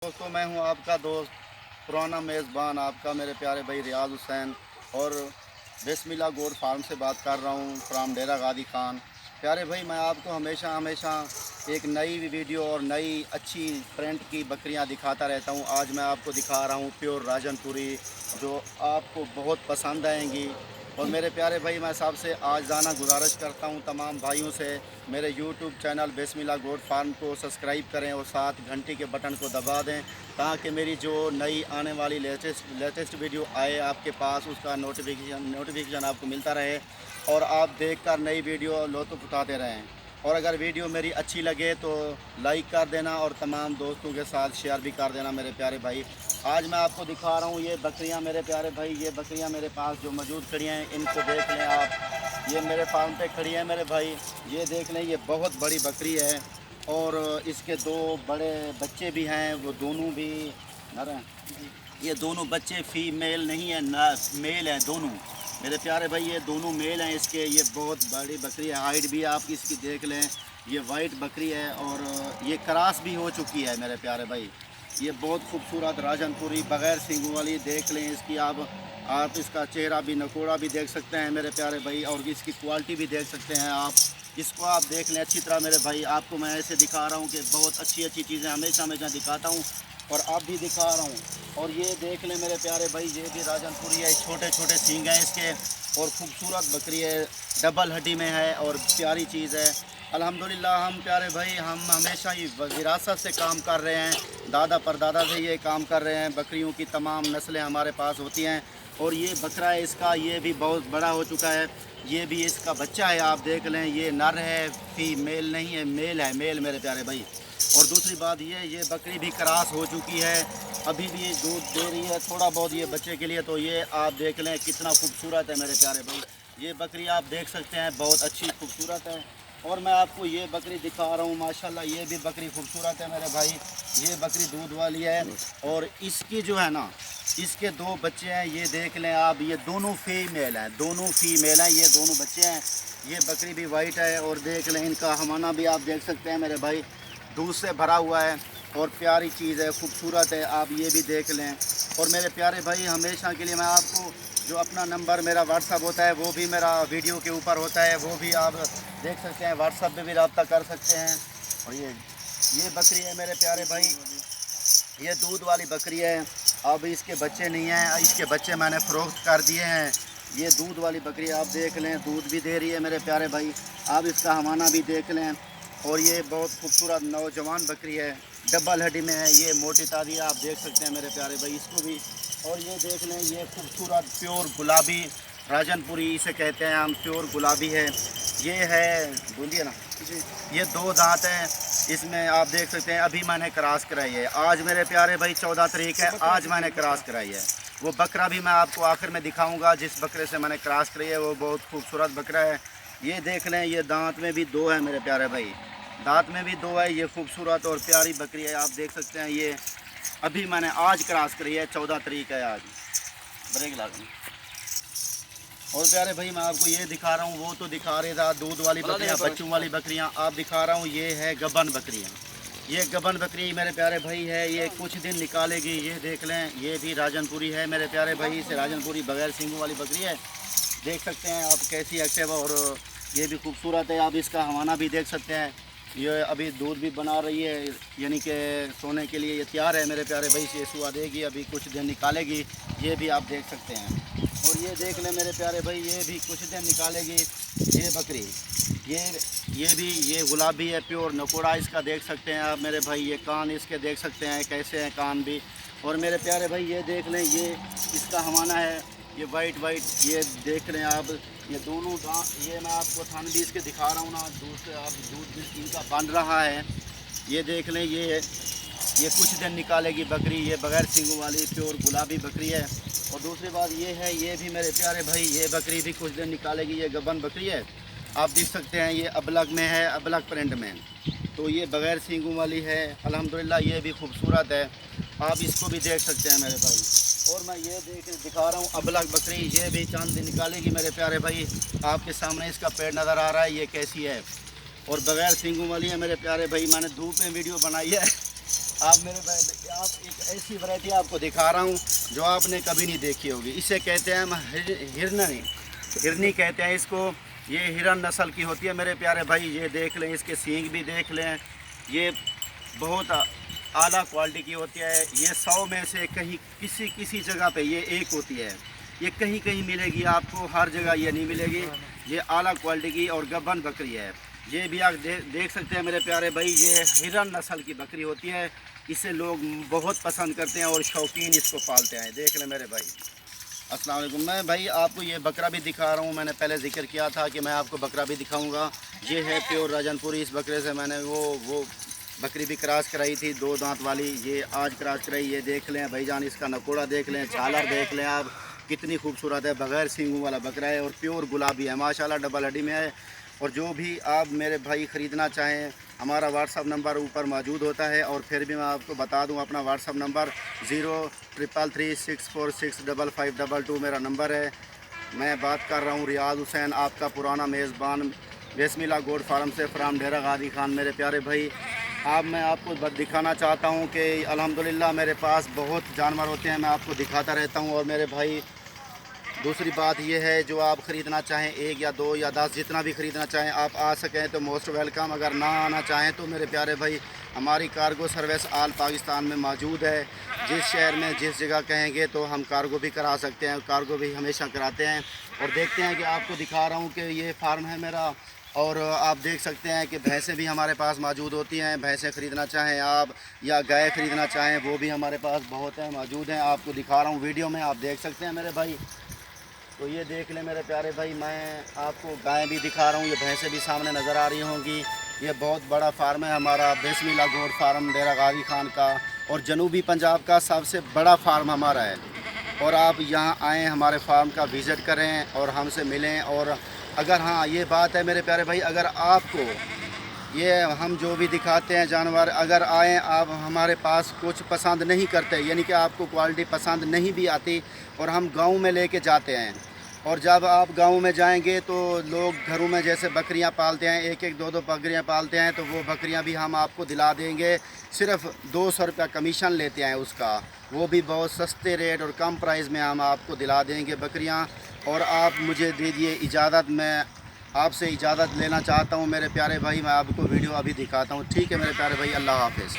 दोस्तों, मैं हूं आपका दोस्त पुराना मेज़बान आपका मेरे प्यारे भाई रियाज हुसैन और बिस्मिल्लाह गोट फार्म से बात कर रहा हूं फ्राम डेरा गादी खान। प्यारे भाई, मैं आपको हमेशा हमेशा एक नई वीडियो और नई अच्छी प्रिंट की बकरियां दिखाता रहता हूं। आज मैं आपको दिखा रहा हूं प्योर राजनपुरी, जो आपको बहुत पसंद आएंगी। और मेरे प्यारे भाई, मैं सबसे आजाना गुजारिश करता हूं तमाम भाइयों से, मेरे यूट्यूब चैनल बिस्मिल्लाह गोट फार्म को सब्सक्राइब करें और साथ घंटी के बटन को दबा दें, ताकि मेरी जो नई आने वाली लेटेस्ट वीडियो आए आपके पास, उसका नोटिफिकेशन आपको मिलता रहे और आप देखकर नई वीडियो लुत्फ़ उठाते रहें। और अगर वीडियो मेरी अच्छी लगे तो लाइक कर देना और तमाम दोस्तों के साथ शेयर भी कर देना मेरे प्यारे भाई। आज मैं आपको दिखा रहा हूँ ये बकरियाँ मेरे प्यारे भाई, ये बकरियाँ मेरे पास जो मौजूद खड़ी हैं, इनको देख लें आप। ये मेरे फार्म पे खड़ी है मेरे भाई, ये देख लें, ये बहुत बड़ी बकरी है और इसके दो बड़े बच्चे भी हैं, वो दोनों भी नर हैं। ये दोनों बच्चे फीमेल नहीं है, मेल हैं दोनों मेरे प्यारे भाई, ये दोनों मेल हैं इसके। ये बहुत बड़ी बकरी है, हाइट भी आप इसकी देख लें, ये वाइट बकरी है और ये क्रॉस भी हो चुकी है मेरे प्यारे भाई। ये बहुत खूबसूरत राजनपुरी बग़ैर सींगों वाली देख लें इसकी आप इसका चेहरा भी नकोड़ा भी देख सकते हैं मेरे प्यारे भाई, और इसकी क्वालिटी भी देख सकते हैं आप। इसको आप देख लें अच्छी तरह मेरे भाई। आपको मैं ऐसे दिखा रहा हूँ कि बहुत अच्छी अच्छी चीज़ें हमेशा हमेशा दिखाता हूँ और आप भी दिखा रहा हूँ। और ये देख लें मेरे प्यारे भाई, ये भी राजनपुरी है, छोटे छोटे सींग हैं इसके और ख़ूबसूरत बकरी है, डबल हड्डी में है और प्यारी चीज़ है। अल्हम्दुलिल्लाह हम प्यारे भाई, हम हमेशा ही विरासत से काम कर रहे हैं, दादा परदादा से ये काम कर रहे हैं। बकरियों की तमाम नस्लें हमारे पास होती हैं और ये बकरा है इसका, ये भी बहुत बड़ा हो चुका है। ये भी इसका बच्चा है, आप देख लें, ये नर है, फीमेल नहीं है, मेल है, मेल मेरे प्यारे भाई। और दूसरी बात ये बकरी भी क्रॉस हो चुकी है, अभी भी ये दूध दे रही है थोड़ा बहुत ये बच्चे के लिए। तो ये आप देख लें कितना खूबसूरत है मेरे प्यारे भाई। ये बकरी आप देख सकते हैं, बहुत अच्छी खूबसूरत है। और मैं आपको ये बकरी दिखा रहा हूँ, माशाल्लाह ये भी बकरी खूबसूरत है मेरे भाई। ये बकरी दूध वाली है और इसकी जो है ना, इसके दो बच्चे हैं, ये देख लें आप, ये दोनों फीमेल हैं, दोनों फीमेल हैं, ये दोनों बच्चे हैं। ये बकरी भी वाइट है और देख लें इनका हमाना भी आप देख सकते हैं मेरे भाई, दूध से भरा हुआ है और प्यारी चीज़ है, खूबसूरत है, आप ये भी देख लें। और मेरे प्यारे भाई, हमेशा के लिए मैं आपको जो अपना नंबर मेरा व्हाट्सअप होता है वो भी मेरा वीडियो के ऊपर होता है, वो भी आप देख सकते हैं, व्हाट्सअप पे भी रब्ता कर सकते हैं। और ये बकरी है मेरे प्यारे भाई, ये दूध वाली बकरी है, अब इसके बच्चे नहीं हैं, इसके बच्चे मैंने फ़रोख्त कर दिए हैं। ये दूध वाली बकरी आप देख लें, दूध भी दे रही है मेरे प्यारे भाई, आप इसका हवाना भी देख लें। और ये बहुत खूबसूरत नौजवान बकरी है, डबल हड्डी में है, ये मोटी ताज़ी आप देख सकते हैं मेरे प्यारे भाई इसको भी। और ये देख लें, ये खूबसूरत प्योर गुलाबी राजनपुरी इसे कहते हैं हम, प्योर गुलाबी है। ये है, बोलिए ना जी, ये दो दांत हैं इसमें, आप देख सकते हैं। अभी मैंने क्रॉस कराई है आज मेरे प्यारे भाई, 14 तारीख है, आज मैंने क्रॉस कराई है। वो बकरा भी मैं आपको आखिर में दिखाऊंगा, जिस बकरे से मैंने क्रॉस कराई है वो बहुत खूबसूरत बकरा है। ये देख लें, ये दांत में भी दो है मेरे प्यारे भाई, दांत में भी दो है। ये खूबसूरत और प्यारी बकरी है, आप देख सकते हैं। ये अभी मैंने आज क्रॉस करी है, 14 तारीख है आज। ब्रेक लगा। और प्यारे भाई, मैं आपको ये दिखा रहा हूँ, वो तो दिखा रहे था दूध वाली बकरियाँ, बच्चों वाली बकरियाँ, आप दिखा रहा हूँ ये है गबन बकरियाँ। ये गबन बकरी मेरे प्यारे भाई है, ये कुछ दिन निकालेगी। ये देख लें, ये भी राजनपुरी है मेरे प्यारे भाई, इसे राजनपुरी बगैर सींगों वाली बकरी है, देख सकते हैं आप कैसी एक्टिव। और ये भी खूबसूरत है, आप इसका हवाना भी देख सकते हैं। ये अभी दूध भी बना रही है, यानी कि सोने के लिए ये तैयार है मेरे प्यारे भाई, ये सुबह देगी, अभी कुछ दिन निकालेगी, ये भी आप देख सकते हैं। और ये देख लें मेरे प्यारे भाई, ये भी कुछ दिन निकालेगी ये बकरी। ये भी ये गुलाबी है, प्योर नकोड़ा इसका देख सकते हैं आप मेरे भाई। ये कान इसके देख सकते हैं कैसे हैं कान भी। और मेरे प्यारे भाई, ये देख लें, ये इसका हवाना है, ये वाइट ये देख लें आप। ये दोनों ये मैं आपको थान भी इसके दिखा रहा हूँ ना, दूध से आप दूध भी इनका बन रहा है। ये देख लें, ये कुछ दिन निकालेगी बकरी, ये बगैर सींगों वाली प्योर गुलाबी बकरी है। और दूसरी बात ये है, ये भी मेरे प्यारे भाई, ये बकरी भी कुछ दिन निकालेगी, ये गबन बकरी है, आप देख सकते हैं। ये अबलग में है, अबलग प्रिंट में, तो ये बगैर सींगों वाली है। अल्हम्दुलिल्लाह ये भी खूबसूरत है, आप इसको भी देख सकते हैं मेरे भाई। और मैं ये दिखा रहा हूँ अबलग बकरी, ये भी चांद दिन निकालेगी मेरे प्यारे भाई, आपके सामने इसका पेड़ नज़र आ रहा है, ये कैसी है। और बगैर सींगों वाली है मेरे प्यारे भाई, मैंने धूप में वीडियो बनाई है आप मेरे भाई, आप एक ऐसी वैरायटी आपको दिखा रहा हूँ जो आपने कभी नहीं देखी होगी। इसे कहते हैं हम हिरनी, हिरनी कहते हैं इसको। ये हिरन नस्ल की होती है मेरे प्यारे भाई। ये देख लें, इसके सींग भी देख लें। ये बहुत आला क्वालिटी की होती है। ये 100 में से कहीं किसी किसी जगह पे ये एक होती है। ये कहीं कहीं मिलेगी आपको, हर जगह ये नहीं मिलेगी। ये आला क्वालिटी की और गब्बन बकरी है। ये भी आप देख सकते हैं मेरे प्यारे भाई। ये हिरन नस्ल की बकरी होती है। इसे लोग बहुत पसंद करते हैं और शौकीन इसको पालते हैं। देख लें मेरे भाई। अस्सलाम वालेकुम। मैं भाई आपको ये बकरा भी दिखा रहा हूँ। मैंने पहले जिक्र किया था कि मैं आपको बकरा भी दिखाऊंगा। ये है प्योर राजनपुरी। इस बकरे से मैंने वो बकरी भी क्रॉस कराई थी, 2 दांत वाली। ये आज क्रॉस कराई। ये देख लें भाईजान, इसका नकोड़ा देख लें, झालर देख लें आप, कितनी खूबसूरत है। बग़ैर सींगों वाला बकरा है और प्योर गुलाबी है माशाल्लाह, डबल हड्डी में है। और जो भी आप मेरे भाई ख़रीदना चाहें, हमारा व्हाट्सअप नंबर ऊपर मौजूद होता है। और फिर भी मैं आपको बता दूं, अपना व्हाट्सअप नंबर 0333646552 मेरा नंबर है। मैं बात कर रहा हूं रियाज हुसैन, आपका पुराना मेज़बान, बेसमिल्ला गोट फार्म से, फ्राम डेरा गादी खान। मेरे प्यारे भाई, मैं आपको दिखाना चाहता हूं कि अल्हम्दुलिल्लाह मेरे पास बहुत जानवर होते हैं, मैं आपको दिखाता रहता हूं। और मेरे भाई, दूसरी बात यह है, जो आप ख़रीदना चाहें, 1 या 2 या 10, जितना भी ख़रीदना चाहें आप आ सकें तो मोस्ट वेलकम। अगर ना आना चाहें तो मेरे प्यारे भाई, हमारी कार्गो सर्विस आल पाकिस्तान में मौजूद है। जिस शहर में जिस जगह कहेंगे तो हम कार्गो भी करा सकते हैं। कार्गो भी हमेशा कराते हैं। और देखते हैं कि आपको दिखा रहा हूँ कि ये फार्म है मेरा। और आप देख सकते हैं कि भैंसें भी हमारे पास मौजूद होती हैं। भैंसें ख़रीदना चाहें आप या गाय ख़रीदना चाहें, वो भी हमारे पास बहुत हैं, मौजूद हैं। आपको दिखा रहा हूँ वीडियो में, आप देख सकते हैं मेरे भाई। तो ये देख लें मेरे प्यारे भाई, मैं आपको गाय भी दिखा रहा हूँ। ये भैंसें भी सामने नज़र आ रही होंगी। ये बहुत बड़ा फार्म है हमारा, बेसमिल्ला गोट फार्म डेरा गादी खान का, और जनूबी पंजाब का सबसे बड़ा फार्म हमारा है। और आप यहाँ आएँ, हमारे फार्म का विज़िट करें और हमसे मिलें। और अगर हाँ, ये बात है मेरे प्यारे भाई, अगर आपको ये हम जो भी दिखाते हैं जानवर, अगर आएँ आप हमारे पास कुछ पसंद नहीं करते, यानी कि आपको क्वालिटी पसंद नहीं भी आती, और हम गांव में लेके जाते हैं। और जब आप गांव में जाएंगे तो लोग घरों में जैसे बकरियां पालते हैं, 1-1, 2-2 बकरियां पालते हैं, तो वो बकरियां भी हम आपको दिला देंगे। सिर्फ़ 200 रुपया कमीशन लेते हैं उसका, वो भी बहुत सस्ते रेट और कम प्राइस में हम आपको दिला देंगे बकरियां। और आप मुझे दीजिए इजाज़त, मैं आपसे इजाज़त लेना चाहता हूं मेरे प्यारे भाई। मैं आपको वीडियो अभी दिखाता हूं। ठीक है मेरे प्यारे भाई, अल्लाह हाफ़िज़।